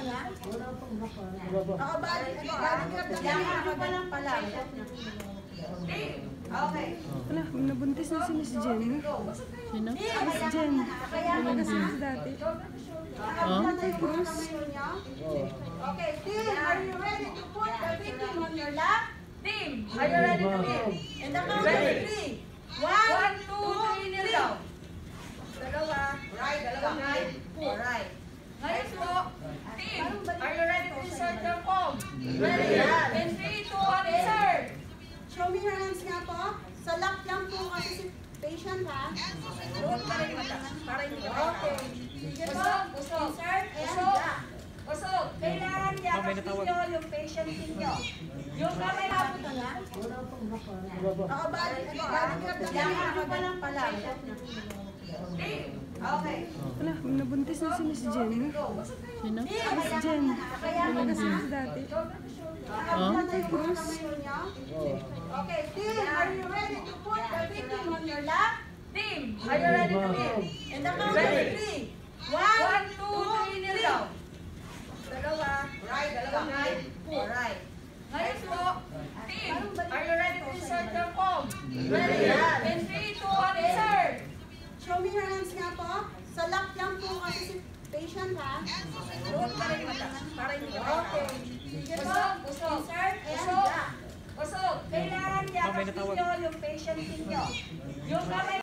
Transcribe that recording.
na? Oo, balik ka lang pala. Okay. Wala, nabuntis na si Miss Jen. Sino? Miss Jen. Nag-asawa dati. Tatay Cruz. Okay, team, are you ready to put the victim on your lap? Team, are you ready to be? And the count of 3. 1, 2, 3, kneel down. Dalawa. Right, right. Alright. Ngayon po, team, are you ready to insert your palm? Ready. In 3, 2, 1, insert! Show me your hands nga po. Sa lap lang po kasi si patient ha. Doon pa rin mata. Para hindi ka Okay. Sige po. Usok. Insert and Usok. lock. Usok. Kailangan yakap ninyo yung patient ninyo. Yung kamay na po na. Oo, balik ka lang pala. Team, Okay. Wala, nabuntis na si Miss Jen. Sino? Miss Jen. Nag-asawa dati. Tatay Cruz. Okay, team, are you ready to put the victim on your lap? team, are you ready to be? And the count of 3. 1, 2, 3, kneel down. Dalawa. Right, Right. Alright. Ngayon po, team, are you ready to insert your palm? Ready. In 3, 2, 1, insert! Show me your hands nga po. Sa lap lang po kasi si patient ha. Doon pa rin mata. Para hindi ka Okay. Sige po. Usok. Insert and Usok. lock. Usok. Kailangan yakap ninyo yung patient ninyo. Yung kamay